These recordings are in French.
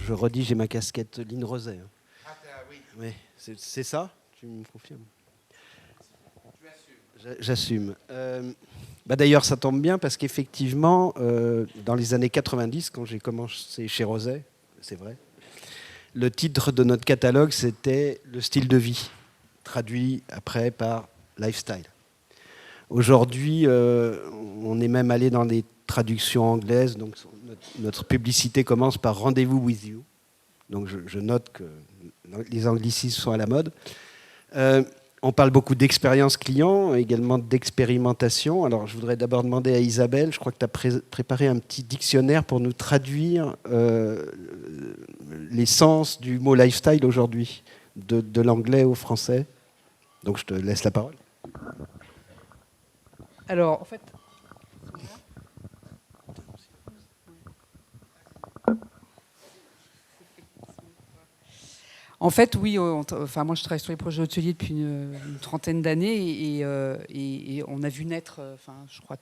je redis, j'ai ma casquette Line Roset. Ah, oui. Oui, c'est ça? Tu me confirmes? J'assume. D'ailleurs, ça tombe bien parce qu'effectivement, dans les années 90, quand j'ai commencé chez Roset, c'est vrai, le titre de notre catalogue, c'était le style de vie, traduit après par lifestyle. Aujourd'hui, on est même allé dans des traductions anglaises, donc notre publicité commence par Rendez-vous with you. Donc je note que les anglicismes sont à la mode. On parle beaucoup d'expérience client, également d'expérimentation. Alors, je voudrais d'abord demander à Isabelle, je crois que tu as préparé un petit dictionnaire pour nous traduire l'essence du mot lifestyle aujourd'hui, de l'anglais au français. Donc, je te laisse la parole. Alors, en fait... En fait, oui, enfin, moi je travaille sur les projets hôteliers depuis une trentaine d'années et on a vu naître, enfin, je crois,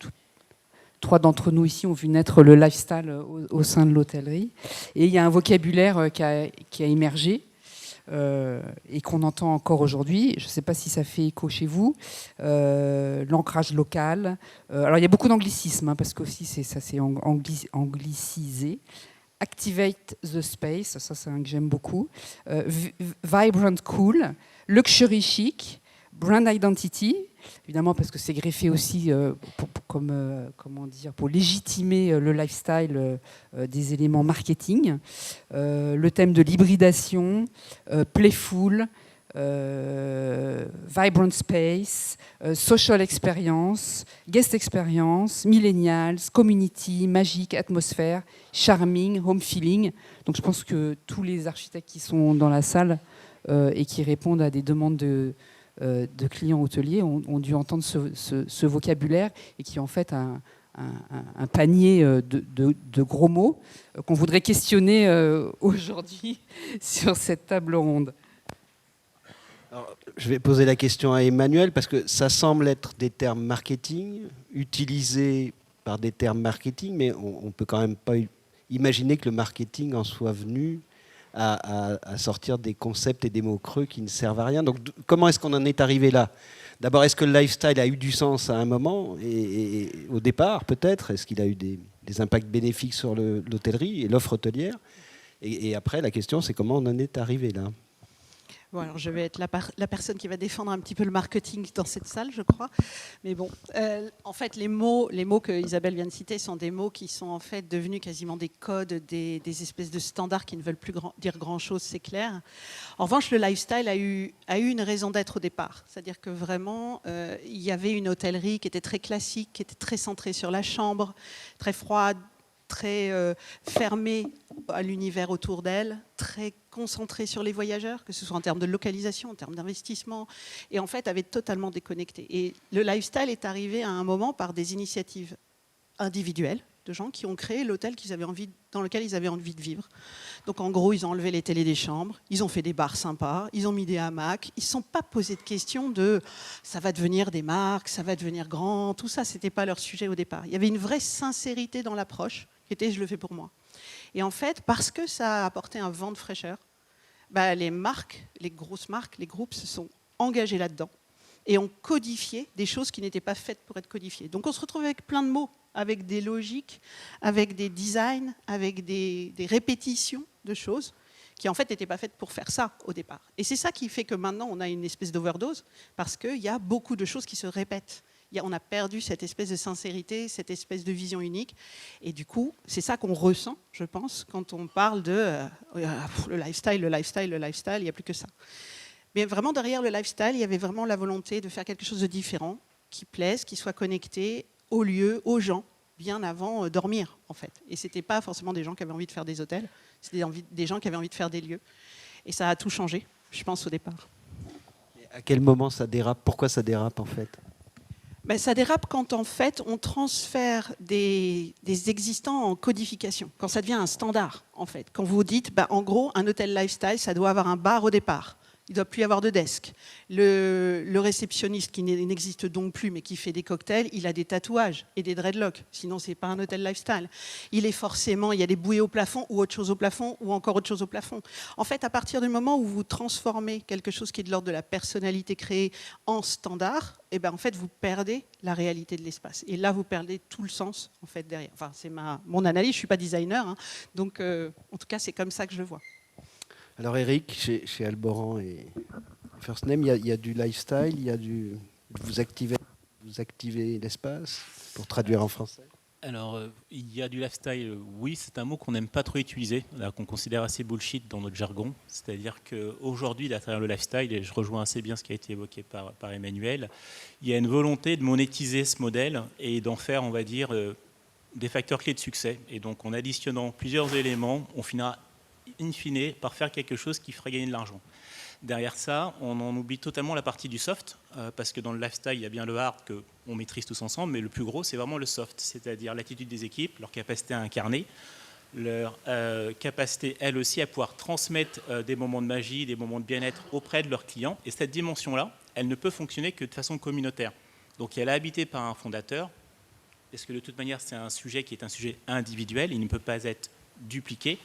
trois d'entre nous ici ont vu naître le lifestyle au sein de l'hôtellerie. Et il y a un vocabulaire qui a émergé et qu'on entend encore aujourd'hui. Je ne sais pas si ça fait écho chez vous. L'ancrage local. Alors il y a beaucoup d'anglicisme, parce qu'aussi ça s'est anglicisé. Activate the space, ça c'est un que j'aime beaucoup. Vibrant cool, luxury chic, brand identity, évidemment parce que c'est greffé aussi pour légitimer le lifestyle des éléments marketing. Le thème de l'hybridation, playful, vibrant space, social experience, guest experience, millennials, community, magique, atmosphère, charming, home feeling. Donc je pense que tous les architectes qui sont dans la salle et qui répondent à des demandes de clients hôteliers ont dû entendre ce vocabulaire et qui est en fait un panier de gros mots qu'on voudrait questionner aujourd'hui sur cette table ronde. Alors, je vais poser la question à Emmanuel parce que ça semble être des termes marketing utilisés par des termes marketing, mais on ne peut quand même pas imaginer que le marketing en soit venu à sortir des concepts et des mots creux qui ne servent à rien. Donc comment est-ce qu'on en est arrivé là? D'abord, est-ce que le lifestyle a eu du sens à un moment et au départ peut-être? Est-ce qu'il a eu des impacts bénéfiques sur l'hôtellerie et l'offre hôtelière? Et après, la question, c'est comment on en est arrivé là? Bon, alors je vais être la personne qui va défendre un petit peu le marketing dans cette salle, je crois. Mais bon, en fait, les mots que Isabelle vient de citer sont des mots qui sont en fait devenus quasiment des codes, des espèces de standards qui ne veulent plus dire grand-chose, c'est clair. En revanche, le lifestyle a eu une raison d'être au départ. C'est-à-dire que vraiment, il y avait une hôtellerie qui était très classique, qui était très centrée sur la chambre, très froide, très fermée à l'univers autour d'elle, très concentrée sur les voyageurs, que ce soit en termes de localisation, en termes d'investissement, et en fait avait totalement déconnecté. Et le lifestyle est arrivé à un moment par des initiatives individuelles de gens qui ont créé l'hôtel dans lequel ils avaient envie de vivre. Donc en gros, ils ont enlevé les télés des chambres, ils ont fait des bars sympas, ils ont mis des hamacs, ils ne se sont pas posé de questions de ça va devenir des marques, ça va devenir grand, tout ça, ce n'était pas leur sujet au départ. Il y avait une vraie sincérité dans l'approche qui était je le fais pour moi. Et en fait, parce que ça a apporté un vent de fraîcheur, les marques, les grosses marques, les groupes se sont engagés là-dedans et ont codifié des choses qui n'étaient pas faites pour être codifiées. Donc on se retrouve avec plein de mots, avec des logiques, avec des designs, avec des répétitions de choses qui en fait n'étaient pas faites pour faire ça au départ. Et c'est ça qui fait que maintenant on a une espèce d'overdose, parce qu'il y a beaucoup de choses qui se répètent. On a perdu cette espèce de sincérité, cette espèce de vision unique. Et du coup, c'est ça qu'on ressent, je pense, quand on parle de le lifestyle, il n'y a plus que ça. Mais vraiment, derrière le lifestyle, il y avait vraiment la volonté de faire quelque chose de différent, qui plaise, qui soit connecté au lieu, aux gens, bien avant dormir, en fait. Et ce n'était pas forcément des gens qui avaient envie de faire des hôtels, c'était des gens qui avaient envie de faire des lieux. Et ça a tout changé, je pense, au départ. Et à quel moment ça dérape? Pourquoi ça dérape, en fait? Ça dérape quand en fait on transfère des existants en codification, quand ça devient un standard en fait. Quand vous dites en gros un hôtel lifestyle ça doit avoir un bar au départ, Il ne doit plus y avoir de desk. Le réceptionniste qui n'existe donc plus, mais qui fait des cocktails, il a des tatouages et des dreadlocks. Sinon, ce n'est pas un hôtel lifestyle. Il y a des bouées au plafond ou autre chose au plafond ou encore autre chose au plafond. En fait, à partir du moment où vous transformez quelque chose qui est de l'ordre de la personnalité créée en standard, eh ben, en fait, vous perdez la réalité de l'espace. Et là, vous perdez tout le sens en fait, derrière. Enfin, c'est mon analyse, je ne suis pas designer. Hein. Donc, en tout cas, c'est comme ça que je le vois. Alors Eric, chez Alboran et First Name, il y a du lifestyle, vous activez l'espace pour traduire en français. Alors, il y a du lifestyle, oui, c'est un mot qu'on n'aime pas trop utiliser, qu'on considère assez bullshit dans notre jargon. C'est-à-dire qu'aujourd'hui, à travers le lifestyle, et je rejoins assez bien ce qui a été évoqué par Emmanuel, il y a une volonté de monétiser ce modèle et d'en faire, on va dire, des facteurs clés de succès. Et donc, en additionnant plusieurs éléments, on finira in fine par faire quelque chose qui ferait gagner de l'argent. Derrière ça, on en oublie totalement la partie du soft, parce que dans le lifestyle, il y a bien le hard qu'on maîtrise tous ensemble, mais le plus gros, c'est vraiment le soft, c'est-à-dire l'attitude des équipes, leur capacité à incarner, leur capacité, elle aussi, à pouvoir transmettre des moments de magie, des moments de bien-être auprès de leurs clients. Et cette dimension-là, elle ne peut fonctionner que de façon communautaire. Donc elle est habitée par un fondateur, parce que de toute manière, c'est un sujet qui est un sujet individuel, il ne peut pas être dupliqué.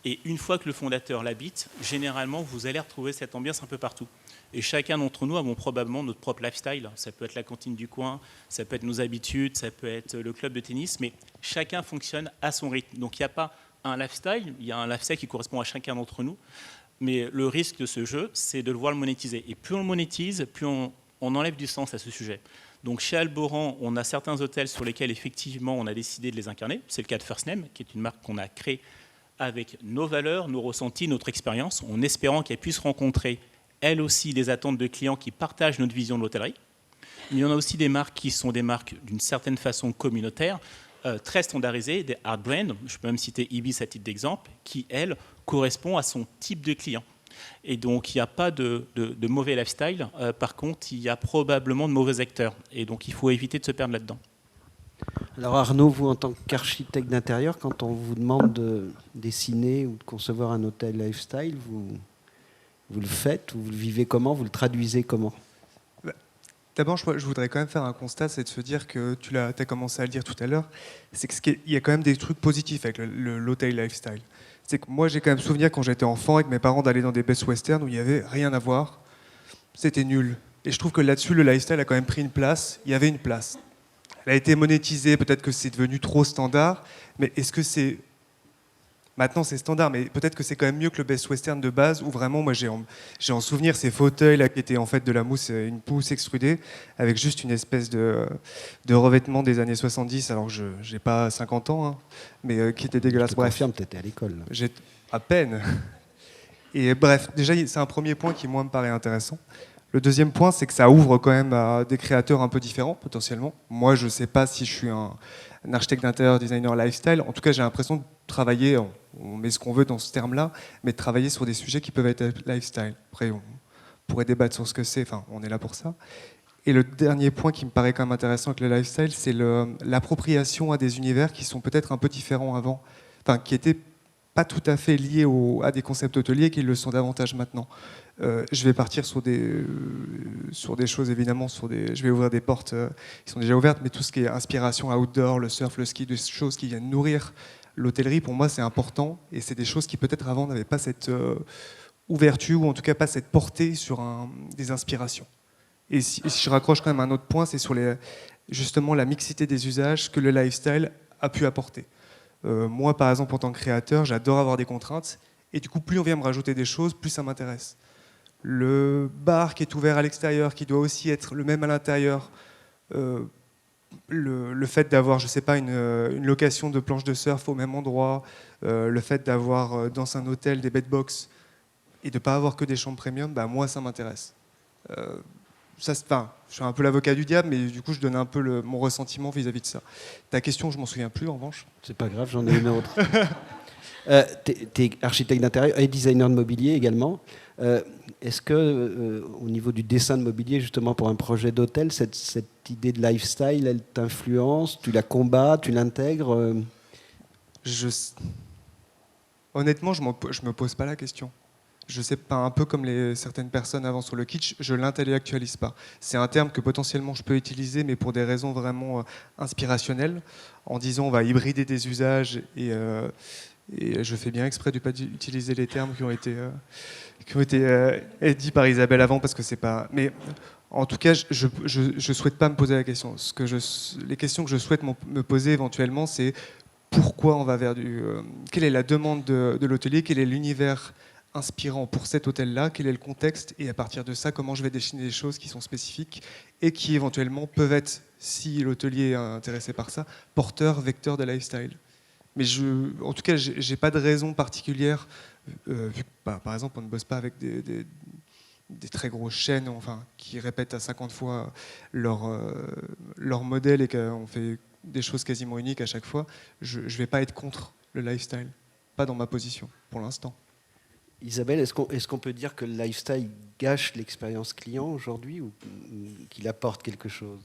Et une fois que le fondateur l'habite, généralement, vous allez retrouver cette ambiance un peu partout. Et chacun d'entre nous avons probablement notre propre lifestyle. Ça peut être la cantine du coin, ça peut être nos habitudes, ça peut être le club de tennis, mais chacun fonctionne à son rythme. Donc il n'y a pas un lifestyle, il y a un lifestyle qui correspond à chacun d'entre nous. Mais le risque de ce jeu, c'est de le voir le monétiser. Et plus on le monétise, plus on enlève du sens à ce sujet. Donc chez Alboran, on a certains hôtels sur lesquels effectivement on a décidé de les incarner. C'est le cas de First Name, qui est une marque qu'on a créée avec nos valeurs, nos ressentis, notre expérience, en espérant qu'elle puisse rencontrer, elle aussi, des attentes de clients qui partagent notre vision de l'hôtellerie. Il y en a aussi des marques qui sont des marques d'une certaine façon communautaires, très standardisées, des hard brands, je peux même citer Ibis à titre d'exemple, qui, elle, correspond à son type de client. Et donc, il n'y a pas de mauvais lifestyle. Par contre, il y a probablement de mauvais acteurs. Et donc, il faut éviter de se perdre là-dedans. Alors Arnaud, vous en tant qu'architecte d'intérieur, quand on vous demande de dessiner ou de concevoir un hôtel lifestyle, vous le faites ou vous le vivez comment? Vous le traduisez comment? D'abord, je voudrais quand même faire un constat, c'est de se dire que tu as commencé à le dire tout à l'heure, c'est qu'il y a quand même des trucs positifs avec l'hôtel lifestyle. C'est que moi, j'ai quand même souvenir quand j'étais enfant avec mes parents d'aller dans des Best Western où il n'y avait rien à voir. C'était nul. Et je trouve que là-dessus, le lifestyle a quand même pris une place. Il y avait une place. Elle a été monétisée, peut-être que c'est devenu trop standard, mais est-ce que c'est... Maintenant, c'est standard, mais peut-être que c'est quand même mieux que le Best Western de base, où vraiment, moi, j'ai en souvenir ces fauteuils là, qui étaient en fait de la mousse, une pousse extrudée, avec juste une espèce de revêtement des années 70, alors que je n'ai pas 50 ans, hein, mais qui était dégueulasse. Je te confirme, tu étais à l'école. J'ai à peine. Et bref, déjà, c'est un premier point qui, moi, me paraît intéressant. Le deuxième point, c'est que ça ouvre quand même à des créateurs un peu différents, potentiellement. Moi, je ne sais pas si je suis un architecte d'intérieur, designer lifestyle. En tout cas, j'ai l'impression de travailler, on met ce qu'on veut dans ce terme-là, mais de travailler sur des sujets qui peuvent être lifestyle. Après, on pourrait débattre sur ce que c'est, enfin, on est là pour ça. Et le dernier point qui me paraît quand même intéressant avec le lifestyle, c'est l'appropriation à des univers qui sont peut-être un peu différents avant, enfin, qui étaient pas tout à fait liés à des concepts hôteliers, qui le sont davantage maintenant. Je vais partir sur des choses, évidemment, je vais ouvrir des portes qui sont déjà ouvertes, mais tout ce qui est inspiration outdoor, le surf, le ski, des choses qui viennent nourrir l'hôtellerie, pour moi, c'est important. Et c'est des choses qui, peut-être avant, n'avaient pas cette ouverture, ou en tout cas pas cette portée sur des inspirations. Et si je raccroche quand même à un autre point, c'est sur justement la mixité des usages que le lifestyle a pu apporter. Moi, par exemple, en tant que créateur, j'adore avoir des contraintes. Et du coup, plus on vient me rajouter des choses, plus ça m'intéresse. Le bar qui est ouvert à l'extérieur, qui doit aussi être le même à l'intérieur, le fait d'avoir, je sais pas, une location de planches de surf au même endroit, le fait d'avoir dans un hôtel des bedbox et de ne pas avoir que des chambres premium, bah, moi, ça m'intéresse. Je suis un peu l'avocat du diable, mais du coup, je donne un peu mon ressentiment vis-à-vis de ça. Ta question, je m'en souviens plus, en revanche. C'est pas grave, j'en ai une autre. Tu es architecte d'intérieur et designer de mobilier également. Est-ce que, au niveau du dessin de mobilier, justement pour un projet d'hôtel, cette idée de lifestyle, elle t'influence? Tu la combats? Tu l'intègres? Honnêtement, je me pose pas la question. je sais pas, un peu comme certaines personnes avant sur le kitsch, je l'intellectualise pas. C'est un terme que potentiellement je peux utiliser, mais pour des raisons vraiment inspirationnelles, en disant on va hybrider des usages et je fais bien exprès de ne pas utiliser les termes qui ont été dits par Isabelle avant, parce que c'est pas. Mais en tout cas, je souhaite pas me poser la question. Les questions que je souhaite me poser éventuellement, c'est pourquoi on va vers quelle est la demande de l'hôtelier, quel est l'univers inspirant pour cet hôtel-là, quel est le contexte, et à partir de ça, comment je vais dessiner des choses qui sont spécifiques et qui éventuellement peuvent être, si l'hôtelier est intéressé par ça, porteurs, vecteurs de lifestyle. Mais en tout cas, j'ai pas de raison particulière, vu que, par exemple, on ne bosse pas avec des très grosses chaînes, enfin, qui répètent à 50 fois leur modèle et qu'on fait des choses quasiment uniques à chaque fois. Je vais pas être contre le lifestyle, pas dans ma position, pour l'instant. Isabelle, est-ce qu'on peut dire que le lifestyle gâche l'expérience client aujourd'hui ou qu'il apporte quelque chose ?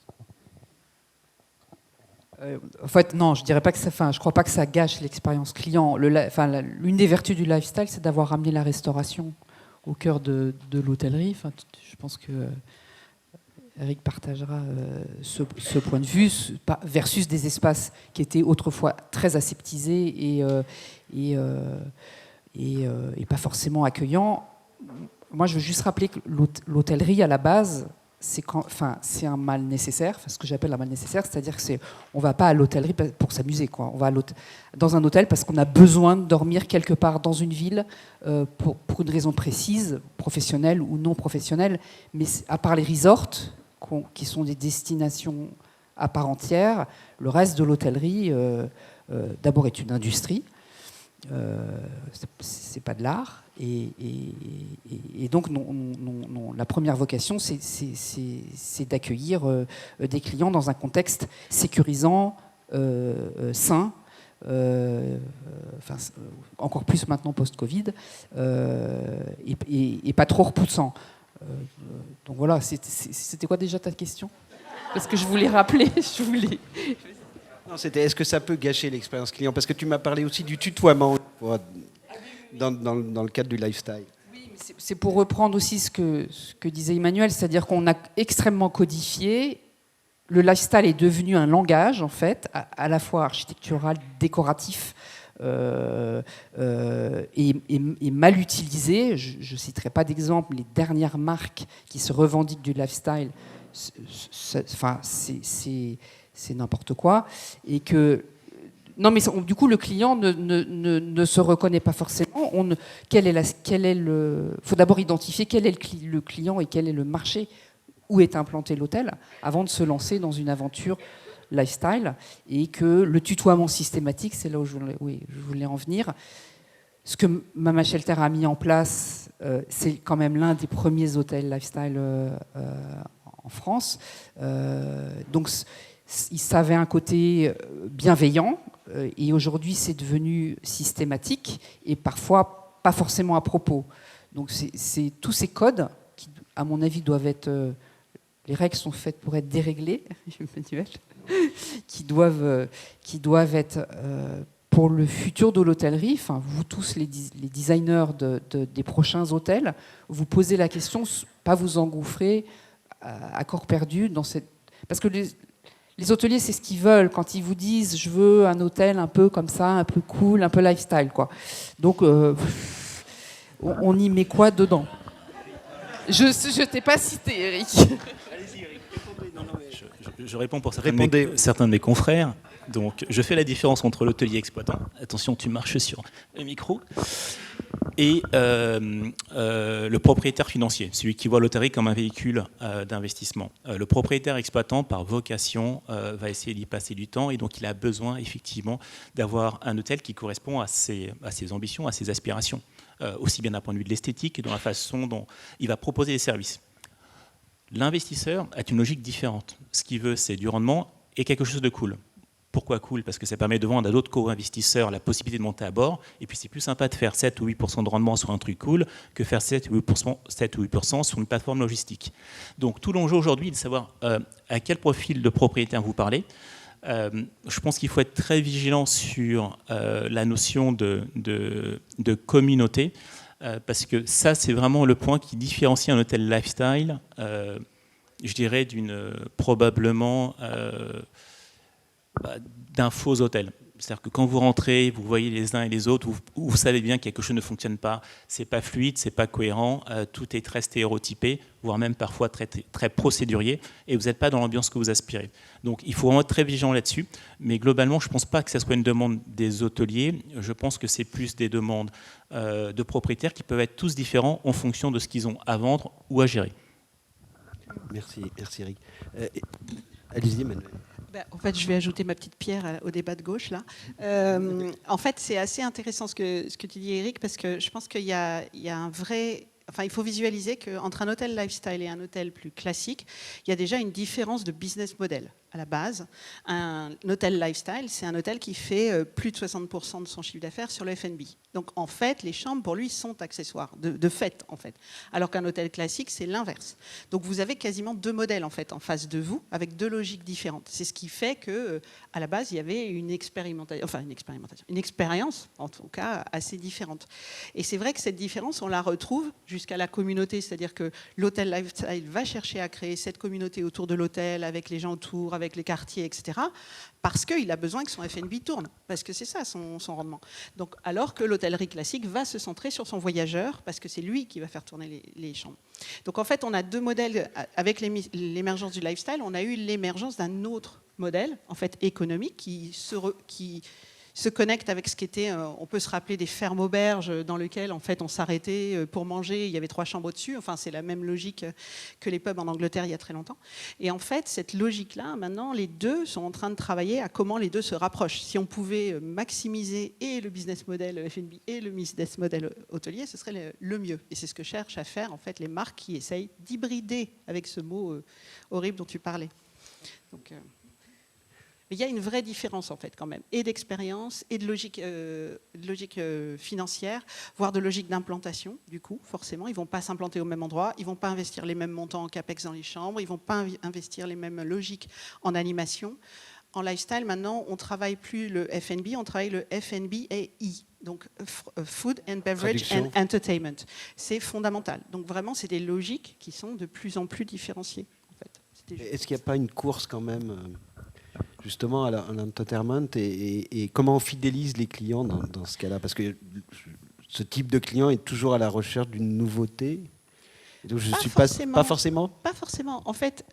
En fait, non, je dirais pas que ça. Enfin, je crois pas que ça gâche l'expérience client. L'une des vertus du lifestyle, c'est d'avoir ramené la restauration au cœur de l'hôtellerie. Enfin, je pense que Eric partagera ce point de vue versus des espaces qui étaient autrefois très aseptisés et pas forcément accueillants. Moi, je veux juste rappeler que l'hôtellerie, à la base, c'est un mal nécessaire, ce que j'appelle un mal nécessaire, c'est-à-dire que on va pas à l'hôtellerie pour s'amuser, quoi. On va dans un hôtel parce qu'on a besoin de dormir quelque part dans une ville pour une raison précise, professionnelle ou non professionnelle. Mais à part les resorts, qui sont des destinations à part entière, le reste de l'hôtellerie, d'abord, est une industrie. C'est pas de l'art et donc non, la première vocation c'est d'accueillir des clients dans un contexte sécurisant, sain, encore plus maintenant post-Covid, et pas trop repoussant. Donc voilà, c'était quoi déjà ta question ? Parce que je voulais rappeler, Non, c'était est-ce que ça peut gâcher l'expérience client ? Parce que tu m'as parlé aussi du tutoiement dans le cadre du lifestyle. Oui, mais c'est pour reprendre aussi ce que disait Emmanuel, c'est-à-dire qu'on a extrêmement codifié. Le lifestyle est devenu un langage, en fait, à la fois architectural, décoratif, et mal utilisé. Je ne citerai pas d'exemple. Les dernières marques qui se revendiquent du lifestyle, c'est n'importe quoi, et que non, mais du coup le client ne se reconnaît pas forcément. Faut d'abord identifier quel est le client et quel est le marché où est implanté l'hôtel avant de se lancer dans une aventure lifestyle, et que le tutoiement systématique, c'est là où je voulais en venir. Ce que Mama Shelter a mis en place, c'est quand même l'un des premiers hôtels lifestyle en France. Donc ça avait un côté bienveillant, et aujourd'hui c'est devenu systématique et parfois pas forcément à propos. Donc c'est tous ces codes qui, à mon avis, doivent être... les règles sont faites pour être déréglées, Emmanuel, qui doivent être... pour le futur de l'hôtellerie, enfin, vous tous les designers des prochains hôtels, vous posez la question, pas vous engouffrer à corps perdu dans cette... Parce que les hôteliers, c'est ce qu'ils veulent quand ils vous disent « je veux un hôtel un peu comme ça, un peu cool, un peu lifestyle ». Donc, on y met quoi dedans ? Je t'ai pas cité, Eric. Allez-y, Eric. Je réponds pour certains de mes confrères. Donc, je fais la différence entre l'hôtelier exploitant. Attention, tu marches sur le micro. Et le propriétaire financier, celui qui voit l'hôtellerie comme un véhicule d'investissement. Le propriétaire exploitant, par vocation, va essayer d'y passer du temps, et donc il a besoin effectivement d'avoir un hôtel qui correspond à ses ambitions, à ses aspirations, aussi bien d'un point de vue de l'esthétique que dans la façon dont il va proposer les services. L'investisseur a une logique différente. Ce qu'il veut, c'est du rendement et quelque chose de cool. Pourquoi cool ? Parce que ça permet de vendre à d'autres co-investisseurs la possibilité de monter à bord. Et puis c'est plus sympa de faire 7 ou 8% de rendement sur un truc cool que faire 7 ou 8% sur une plateforme logistique. Donc tout l'enjeu aujourd'hui est de savoir à quel profil de propriétaire vous parlez. Je pense qu'il faut être très vigilant sur la notion de communauté. parce que ça, c'est vraiment le point qui différencie un hôtel lifestyle, je dirais, probablement d'un faux hôtel. C'est-à-dire que quand vous rentrez, vous voyez les uns et les autres, vous savez bien que quelque chose ne fonctionne pas, c'est pas fluide, c'est pas cohérent, tout est très stéréotypé, voire même parfois très, très procédurier, et vous n'êtes pas dans l'ambiance que vous aspirez. Donc il faut vraiment être très vigilant là-dessus, mais globalement, je ne pense pas que ce soit une demande des hôteliers, je pense que c'est plus des demandes de propriétaires qui peuvent être tous différents en fonction de ce qu'ils ont à vendre ou à gérer. Merci Eric. Allez-y, Manuel. En fait, je vais ajouter ma petite pierre au débat de gauche, là. En fait, c'est assez intéressant ce que tu dis, Eric, parce que je pense qu'il y a un vrai... Enfin, il faut visualiser qu'entre un hôtel lifestyle et un hôtel plus classique, il y a déjà une différence de business model. À la base, un hôtel lifestyle, c'est un hôtel qui fait plus de 60% de son chiffre d'affaires sur le F&B. Donc, en fait, les chambres, pour lui, sont accessoires, de fait, en fait. Alors qu'un hôtel classique, c'est l'inverse. Donc, vous avez quasiment deux modèles, en fait, en face de vous, avec deux logiques différentes. C'est ce qui fait que, à la base, il y avait une expérience, en tout cas, assez différente. Et c'est vrai que cette différence, on la retrouve jusqu'à la communauté, c'est-à-dire que l'hôtel lifestyle va chercher à créer cette communauté autour de l'hôtel, avec les gens autour, avec les quartiers, etc., parce qu'il a besoin que son F&B tourne, parce que c'est ça son rendement. Donc, alors que l'hôtellerie classique va se centrer sur son voyageur, parce que c'est lui qui va faire tourner les chambres. Donc en fait, on a deux modèles. Avec l'émergence du lifestyle, on a eu l'émergence d'un autre modèle, en fait économique, qui se connecte avec ce qu'était, on peut se rappeler des fermes auberges dans lesquelles en fait on s'arrêtait pour manger, il y avait 3 chambres au-dessus, enfin c'est la même logique que les pubs en Angleterre il y a très longtemps. Et en fait cette logique-là, maintenant les deux sont en train de travailler à comment les deux se rapprochent. Si on pouvait maximiser et le business model F&B et le business model hôtelier, ce serait le mieux. Et c'est ce que cherchent à faire en fait les marques qui essayent d'hybrider avec ce mot horrible dont tu parlais. Donc, il y a une vraie différence en fait quand même, et d'expérience, et de logique financière, voire de logique d'implantation. Du coup, forcément, ils ne vont pas s'implanter au même endroit, ils ne vont pas investir les mêmes montants en capex dans les chambres, ils ne vont pas investir les mêmes logiques en animation. En lifestyle, maintenant, on ne travaille plus le F&B, on travaille le F&B et I. Donc, Food and Beverage and Entertainment. C'est fondamental. Donc, vraiment, c'est des logiques qui sont de plus en plus différenciées. En fait. Est-ce qu'il n'y a pas une course quand même justement à l'entertainment et comment on fidélise les clients dans ce cas-là? Parce que ce type de client est toujours à la recherche d'une nouveauté. Donc je suis pas forcément. Pas forcément. En fait,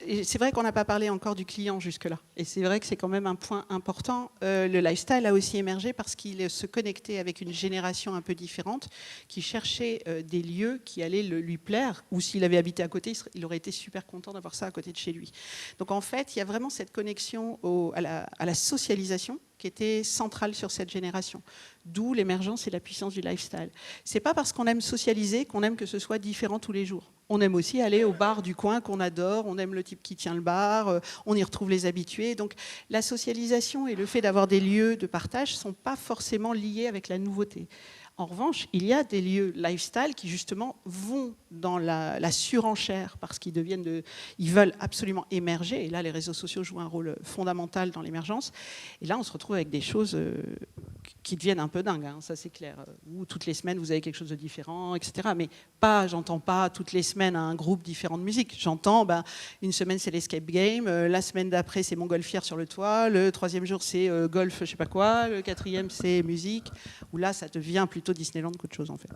c'est vrai qu'on n'a pas parlé encore du client jusque-là. Et c'est vrai que c'est quand même un point important. Le lifestyle a aussi émergé parce qu'il se connectait avec une génération un peu différente qui cherchait des lieux qui allaient lui plaire. Ou s'il avait habité à côté, il aurait été super content d'avoir ça à côté de chez lui. Donc en fait, il y a vraiment cette connexion à la socialisation qui était centrale sur cette génération. D'où l'émergence et la puissance du lifestyle. C'est pas parce qu'on aime socialiser qu'on aime que ce soit différent tous les jours. On aime aussi aller au bar du coin qu'on adore, on aime le type qui tient le bar, on y retrouve les habitués. Donc la socialisation et le fait d'avoir des lieux de partage ne sont pas forcément liés avec la nouveauté. En revanche, il y a des lieux lifestyle qui justement vont dans la surenchère parce qu'ils ils veulent absolument émerger. Et là, les réseaux sociaux jouent un rôle fondamental dans l'émergence. Et là, on se retrouve avec des choses qui deviennent un peu dingues, hein, ça c'est clair. Où toutes les semaines, vous avez quelque chose de différent, etc. Mais j'entends pas toutes les semaines un groupe différent de musique. J'entends, une semaine c'est l'escape game, la semaine d'après c'est montgolfière sur le toit, le 3e jour c'est golf, je sais pas quoi, le 4e c'est musique. Où là, ça devient plutôt Disneyland qu'autre chose en fait.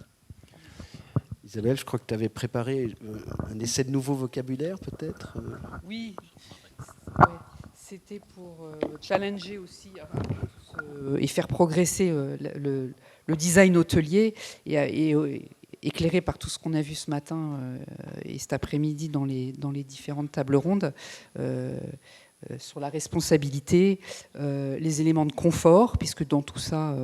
Isabelle, je crois que tu avais préparé un essai de nouveau vocabulaire peut-être. Oui, ouais. C'était pour challenger aussi et faire progresser le design hôtelier et éclairé par tout ce qu'on a vu ce matin et cet après-midi dans les différentes tables rondes sur la responsabilité, les éléments de confort, puisque dans tout ça,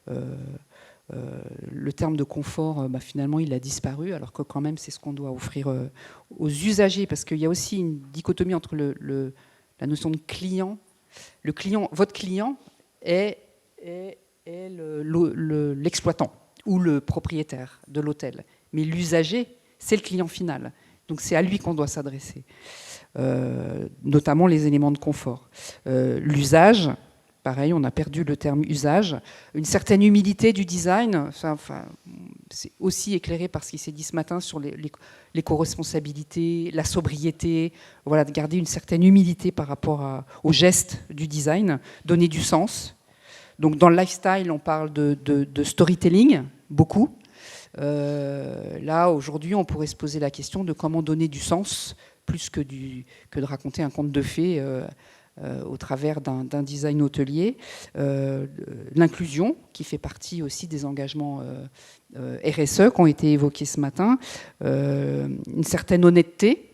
le terme de confort, finalement, il a disparu, alors que quand même, c'est ce qu'on doit offrir aux usagers, parce qu'il y a aussi une dichotomie entre la notion de client. Le client, votre client est l'exploitant ou le propriétaire de l'hôtel. Mais l'usager, c'est le client final. Donc c'est à lui qu'on doit s'adresser, notamment les éléments de confort. L'usage, pareil, on a perdu le terme usage. Une certaine humilité du design, c'est aussi éclairé par ce qui s'est dit ce matin sur l'éco-responsabilité, la sobriété, voilà, de garder une certaine humilité par rapport au geste du design, donner du sens. Donc dans le lifestyle, on parle de storytelling, beaucoup. Là, aujourd'hui, on pourrait se poser la question de comment donner du sens, plus que de raconter un conte de fées au travers d'un design hôtelier. L'inclusion, qui fait partie aussi des engagements RSE qui ont été évoqués ce matin. Une certaine honnêteté,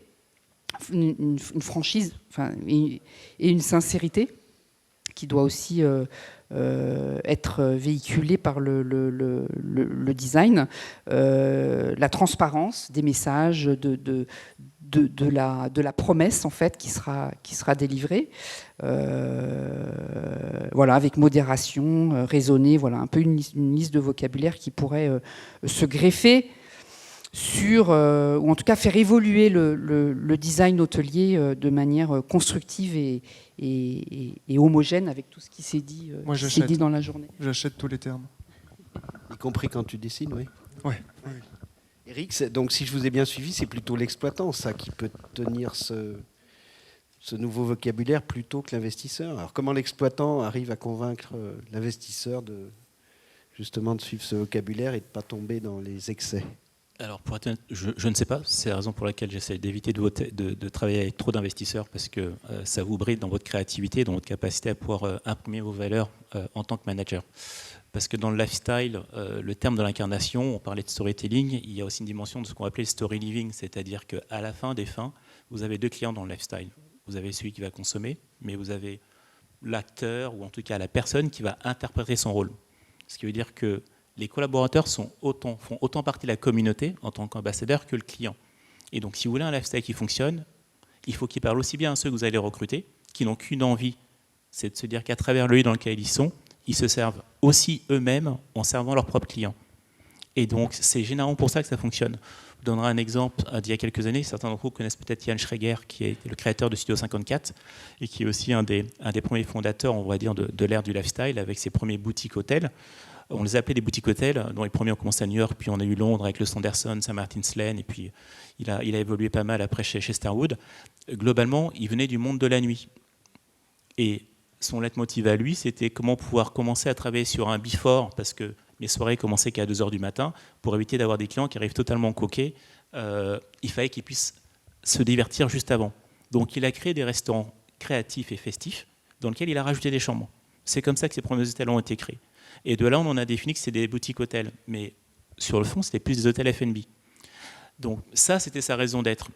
une franchise et une sincérité qui doit aussi être véhiculée par le design. La transparence des messages, de la promesse en fait qui sera délivrée, voilà, avec modération, raisonnée, voilà, un peu une liste de vocabulaire qui pourrait se greffer sur, ou en tout cas faire évoluer le design hôtelier de manière constructive et homogène avec tout ce qui s'est dit, dans la journée. J'achète tous les termes. Y compris quand tu dessines, oui. Ouais. Eric, donc si je vous ai bien suivi, c'est plutôt l'exploitant, ça, qui peut tenir ce nouveau vocabulaire plutôt que l'investisseur. Alors comment l'exploitant arrive à convaincre l'investisseur justement de suivre ce vocabulaire et de ne pas tomber dans les excès? Alors, pour être honnête, je ne sais pas. C'est la raison pour laquelle j'essaie d'éviter de travailler avec trop d'investisseurs, parce que ça vous bride dans votre créativité, dans votre capacité à pouvoir imprimer vos valeurs en tant que manager. Parce que dans le lifestyle, le terme de l'incarnation, on parlait de storytelling, il y a aussi une dimension de ce qu'on appelle story living, c'est-à-dire qu'à la fin des fins, vous avez deux clients dans le lifestyle. Vous avez celui qui va consommer, mais vous avez l'acteur, ou en tout cas la personne qui va interpréter son rôle. Ce qui veut dire que les collaborateurs font autant partie de la communauté en tant qu'ambassadeur que le client. Et donc, si vous voulez un lifestyle qui fonctionne, il faut qu'il parle aussi bien à ceux que vous allez recruter, qui n'ont qu'une envie, c'est de se dire qu'à travers le lieu dans lequel ils se servent aussi eux-mêmes en servant leurs propres clients. Et donc, c'est généralement pour ça que ça fonctionne. Je vous donnerai un exemple d'il y a quelques années. Certains d'entre vous connaissent peut-être Yann Schreger, qui est le créateur de Studio 54 et qui est aussi un des premiers fondateurs, on va dire, de l'ère du lifestyle avec ses premiers boutiques hôtels. On les appelait des boutiques hôtels, dont les premiers ont commencé à New York, puis on a eu Londres avec le Sanderson, St. Martin's Lane, et puis il a évolué pas mal après chez Starwood. Globalement, il venait du monde de la nuit. Et son leitmotiv à lui, c'était comment pouvoir commencer à travailler sur un before, parce que mes soirées commençaient qu'à 2h du matin, pour éviter d'avoir des clients qui arrivent totalement coquets. Il fallait qu'ils puissent se divertir juste avant. Donc il a créé des restaurants créatifs et festifs, dans lesquels il a rajouté des chambres. C'est comme ça que ces premiers hôtels ont été créés. Et de là, on en a défini que c'était des boutiques hôtels. Mais sur le fond, c'était plus des hôtels F&B. Donc ça, c'était sa raison d'être.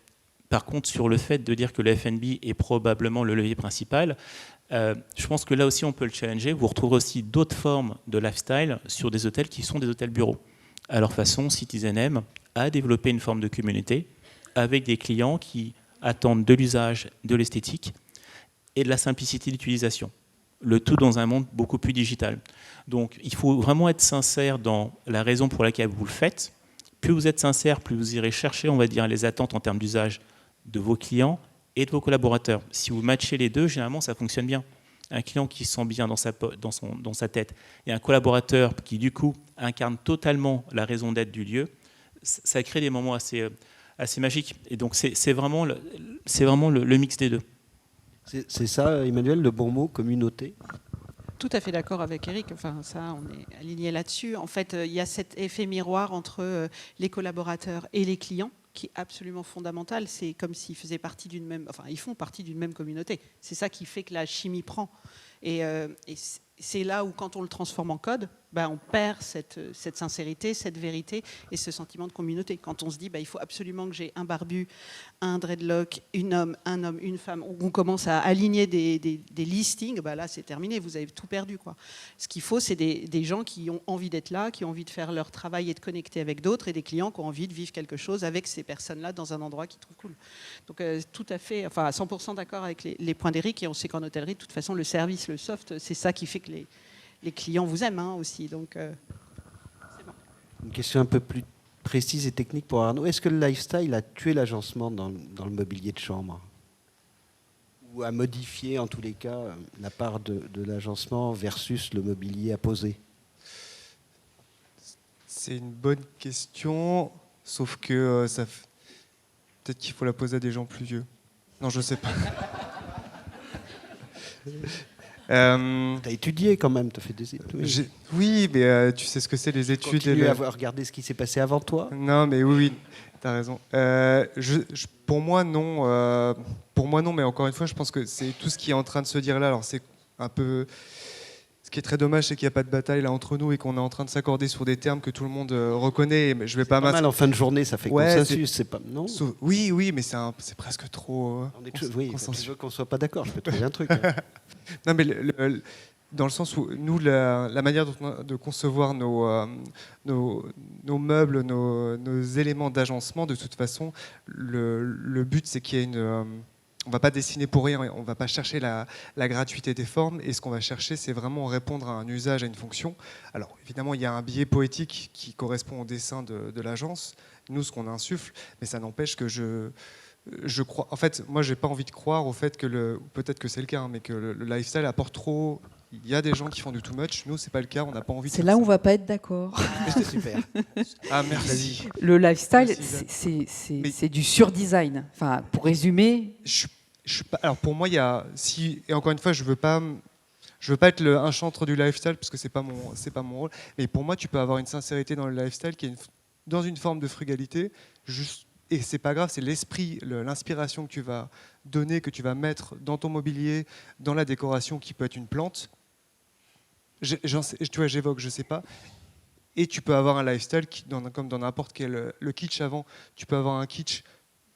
Par contre, sur le fait de dire que le F&B est probablement le levier principal, je pense que là aussi, on peut le challenger. Vous retrouverez aussi d'autres formes de lifestyle sur des hôtels qui sont des hôtels bureaux. À leur façon, CitizenM a développé une forme de communauté avec des clients qui attendent de l'usage, de l'esthétique et de la simplicité d'utilisation. Le tout dans un monde beaucoup plus digital. Donc il faut vraiment être sincère dans la raison pour laquelle vous le faites. Plus vous êtes sincère, plus vous irez chercher, on va dire, les attentes en termes d'usage de vos clients et de vos collaborateurs. Si vous matchez les deux, généralement ça fonctionne bien. Un client qui se sent bien dans sa tête et un collaborateur qui du coup incarne totalement la raison d'être du lieu, ça crée des moments assez magiques. Et donc c'est vraiment le mix des deux. C'est ça, Emmanuel, le bon mot, communauté? Tout à fait d'accord avec Eric. Enfin, ça, on est aligné là-dessus. En fait, il y a cet effet miroir entre les collaborateurs et les clients qui est absolument fondamental. C'est comme s'ils faisaient partie d'une même, enfin, ils font partie d'une même communauté. C'est ça qui fait que la chimie prend. Et c'est là où, quand on le transforme en code, on perd cette sincérité, cette vérité et ce sentiment de communauté. Quand on se dit, il faut absolument que j'ai un barbu, un dreadlock, un homme, une femme, on commence à aligner des listings, là, c'est terminé, vous avez tout perdu, quoi. Ce qu'il faut, c'est des gens qui ont envie d'être là, qui ont envie de faire leur travail et de connecter avec d'autres, et des clients qui ont envie de vivre quelque chose avec ces personnes-là dans un endroit qu'ils trouvent cool. Donc, tout à fait, à 100% d'accord avec les points d'Eric, et on sait qu'en hôtellerie, de toute façon, le service, le soft, c'est ça qui fait que les clients vous aiment aussi. Donc, c'est bon. Une question un peu plus précise et technique pour Arnaud. Est-ce que le lifestyle a tué l'agencement dans le mobilier de chambre? ou à modifier en tous les cas la part de l'agencement versus le mobilier à poser? C'est une bonne question, sauf que peut-être qu'il faut la poser à des gens plus vieux. Non, je sais pas. T'as étudié quand même, t'as fait des études. Oui, mais tu sais ce que c'est les études. Continue à regarder ce qui s'est passé avant toi. Non, mais oui, t'as raison. Pour moi, non. Pour moi, non, mais encore une fois, je pense que c'est tout ce qui est en train de se dire là. Alors, c'est un peu... Ce qui est très dommage, c'est qu'il n'y a pas de bataille là entre nous et qu'on est en train de s'accorder sur des termes que tout le monde reconnaît. Mais je vais pas mal en fin de journée, ça fait consensus. C'est pas... non. Oui, mais c'est presque trop. Oui, tu veux qu'on soit pas d'accord, je peux trouver un truc. Hein. Non, mais dans le sens où nous, la manière de concevoir nos meubles, nos éléments d'agencement, de toute façon, le but, c'est qu'il y ait une... on ne va pas dessiner pour rien, on ne va pas chercher la gratuité des formes, et ce qu'on va chercher, c'est vraiment répondre à un usage, à une fonction. Alors, évidemment, il y a un biais poétique qui correspond au dessin de l'agence, nous, ce qu'on insuffle, mais ça n'empêche que je crois... En fait, moi, je n'ai pas envie de croire au fait que peut-être que c'est le cas, hein, mais que le lifestyle apporte trop... Il y a des gens qui font du too much, nous, c'est pas le cas, on n'a pas envie de... C'est là où on va pas être d'accord. C'est super. Ah, merci. Le lifestyle, Merci, c'est du surdesign. Enfin, pour résumer... Alors pour moi, il y a... Et encore une fois, je veux pas être un chantre du lifestyle parce que c'est pas mon rôle. Mais pour moi, tu peux avoir une sincérité dans le lifestyle qui est dans une forme de frugalité. Et c'est pas grave, c'est l'esprit, l'inspiration que tu vas donner, que tu vas mettre dans ton mobilier, dans la décoration, qui peut être une plante. Tu vois, j'évoque, je sais pas. Et tu peux avoir un lifestyle comme dans n'importe quel le kitsch avant. Tu peux avoir un kitsch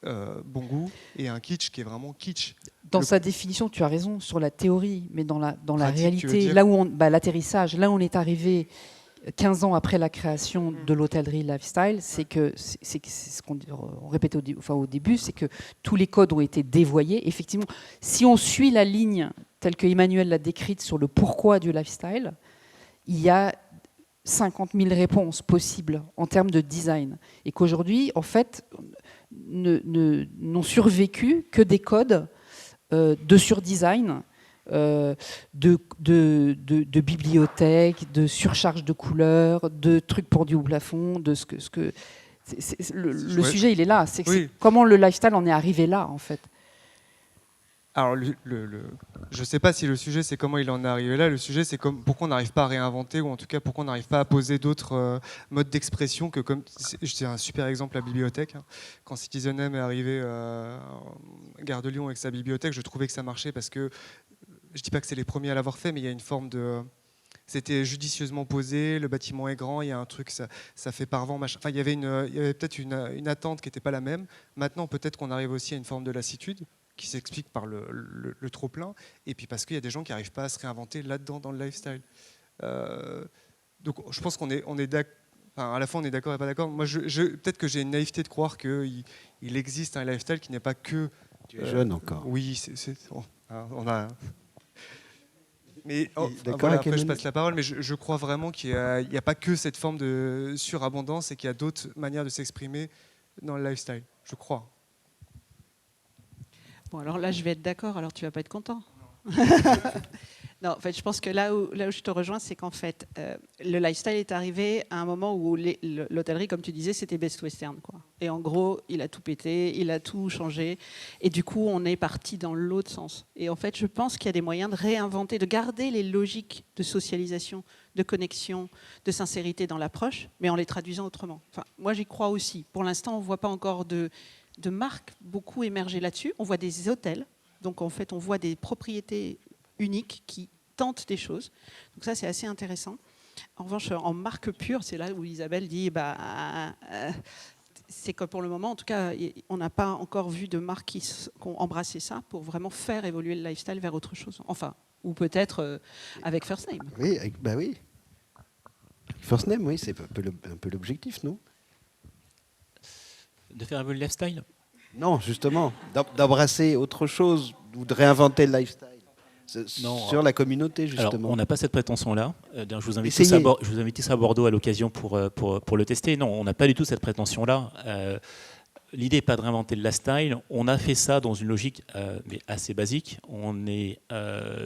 bon goût et un kitsch qui est vraiment kitsch. Dans sa définition, tu as raison sur la théorie, mais dans la réalité, là où l'atterrissage, là où on est arrivé 15 ans après la création de l'hôtellerie lifestyle, c'est ce qu'on répétait au début, c'est que tous les codes ont été dévoyés. Effectivement, si on suit la ligne telle que Emmanuel l'a décrite sur le pourquoi du lifestyle, il y a 50 000 réponses possibles en termes de design. Et qu'aujourd'hui, en fait, n'ont survécu que des codes de surdesign, de bibliothèques, de surcharge de couleurs, de trucs pendus au plafond, de le sujet, il est là. C'est comment le lifestyle en est arrivé là, en fait. Alors, je ne sais pas si le sujet, c'est comment il en est arrivé là. Le sujet, c'est pourquoi on n'arrive pas à réinventer, ou en tout cas, pourquoi on n'arrive pas à poser d'autres modes d'expression c'est un super exemple, la bibliothèque. Hein. Quand Citizen-M est arrivé à Gare de Lyon avec sa bibliothèque, je trouvais que ça marchait parce que, je ne dis pas que c'est les premiers à l'avoir fait, mais il y a une forme de... C'était judicieusement posé, le bâtiment est grand, il y a un truc, ça fait par vent, machin. Enfin, il y avait peut-être une attente qui n'était pas la même. Maintenant, peut-être qu'on arrive aussi à une forme de lassitude, qui s'explique par le trop-plein, et puis parce qu'il y a des gens qui n'arrivent pas à se réinventer là-dedans, dans le lifestyle. Donc je pense qu'on est d'accord, à la fois on est d'accord et pas d'accord. Moi, peut-être que j'ai une naïveté de croire qu'il existe un lifestyle qui n'est pas que... Tu es jeune encore. Oui, on a... Mais voilà, après je passe la parole, mais je crois vraiment qu'il n'y a pas que cette forme de surabondance et qu'il y a d'autres manières de s'exprimer dans le lifestyle, je crois. Bon, alors là, je vais être d'accord, alors tu vas pas être content. Non, en fait, je pense que là où je te rejoins, c'est qu'en fait, le lifestyle est arrivé à un moment où l'hôtellerie, comme tu disais, c'était Best Western, quoi. Et en gros, il a tout pété, il a tout changé. Et du coup, on est parti dans l'autre sens. Et en fait, je pense qu'il y a des moyens de réinventer, de garder les logiques de socialisation, de connexion, de sincérité dans l'approche, mais en les traduisant autrement. Enfin, moi, j'y crois aussi. Pour l'instant, on ne voit pas encore de marques beaucoup émerger là-dessus. On voit des hôtels. Donc, en fait, on voit des propriétés uniques qui tentent des choses. Donc ça, c'est assez intéressant. En revanche, en marque pure, c'est là où Isabelle dit c'est que pour le moment, en tout cas, on n'a pas encore vu de marques qui ont embrassé ça pour vraiment faire évoluer le lifestyle vers autre chose. Enfin, ou peut-être avec First Name. Oui, oui. First Name, oui, c'est un peu l'objectif, non ? De faire évoluer le lifestyle ? Non, justement, d'embrasser autre chose ou de réinventer le lifestyle. Sur la communauté, justement. Alors, on n'a pas cette prétention-là. Je vous invite tous à Bordeaux à l'occasion pour le tester. Non, on n'a pas du tout cette prétention-là. l'idée n'est pas de réinventer le lifestyle. On a fait ça dans une logique mais assez basique. On est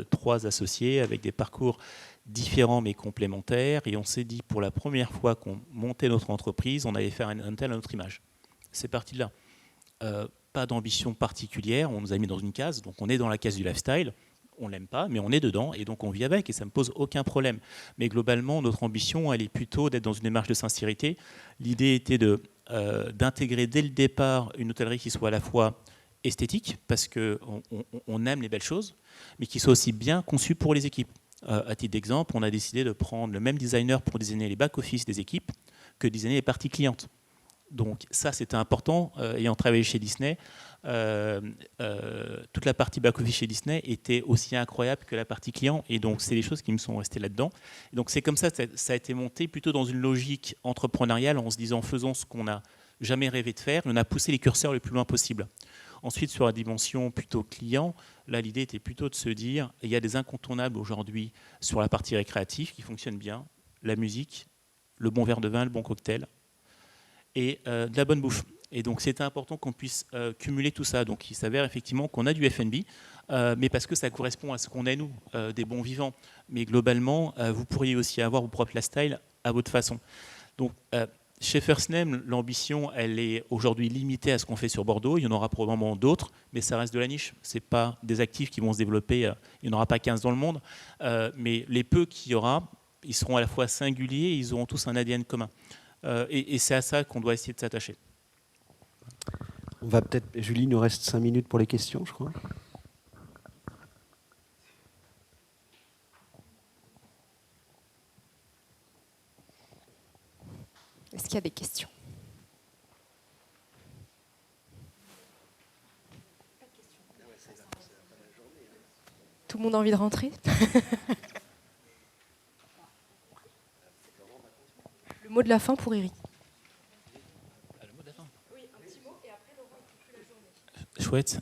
3 associés avec des parcours différents mais complémentaires. Et on s'est dit, pour la première fois qu'on montait notre entreprise, on allait faire un tel à notre image. C'est parti de là. Pas d'ambition particulière. On nous a mis dans une case. Donc on est dans la case du lifestyle. On ne l'aime pas, mais on est dedans et donc on vit avec et ça ne me pose aucun problème. Mais globalement, notre ambition, elle est plutôt d'être dans une démarche de sincérité. L'idée était d'intégrer dès le départ une hôtellerie qui soit à la fois esthétique, parce qu'on aime les belles choses, mais qui soit aussi bien conçue pour les équipes. À titre d'exemple, on a décidé de prendre le même designer pour designer les back-office des équipes que designer les parties clientes. Donc ça, c'était important. Ayant travaillé chez Disney, toute la partie back-office chez Disney était aussi incroyable que la partie client. Et donc, c'est des choses qui me sont restées là-dedans. Et donc, c'est comme ça que ça a été monté, plutôt dans une logique entrepreneuriale, en se disant, faisons ce qu'on n'a jamais rêvé de faire. Et on a poussé les curseurs le plus loin possible. Ensuite, sur la dimension plutôt client, là, l'idée était plutôt de se dire, il y a des incontournables aujourd'hui sur la partie récréative qui fonctionnent bien. La musique, le bon verre de vin, le bon cocktail et de la bonne bouffe. Et donc c'était important qu'on puisse cumuler tout ça. Donc il s'avère effectivement qu'on a du F&B, mais parce que ça correspond à ce qu'on est nous, des bons vivants. Mais globalement, vous pourriez aussi avoir vos propres lifestyle à votre façon. Donc chez First Name, l'ambition, elle est aujourd'hui limitée à ce qu'on fait sur Bordeaux. Il y en aura probablement d'autres, mais ça reste de la niche. Ce n'est pas des actifs qui vont se développer. Il n'y en aura pas 15 dans le monde. Mais les peu qu'il y aura, ils seront à la fois singuliers et ils auront tous un ADN commun. Et c'est à ça qu'on doit essayer de s'attacher. On va peut-être, Julie, il nous reste 5 minutes pour les questions, je crois. Est-ce qu'il y a des questions? Tout le monde a envie de rentrer? Le mot de la fin pour Eric. Le mot de la fin. Oui, un petit mot et après Laurent conclut la journée. Chouette.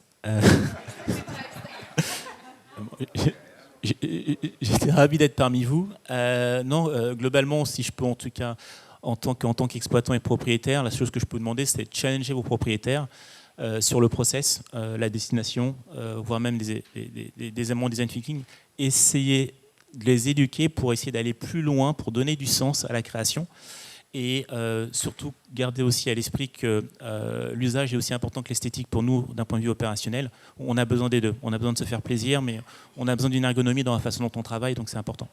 J'étais ravi d'être parmi vous. Globalement, si je peux en tout cas, en tant qu'exploitant et propriétaire, la chose que je peux vous demander, c'est de challenger vos propriétaires sur le process, la destination, voire même des éléments de design thinking. Essayez de les éduquer pour essayer d'aller plus loin, pour donner du sens à la création. Et surtout, garder aussi à l'esprit que l'usage est aussi important que l'esthétique pour nous, d'un point de vue opérationnel. On a besoin des deux. On a besoin de se faire plaisir, mais on a besoin d'une ergonomie dans la façon dont on travaille, donc c'est important.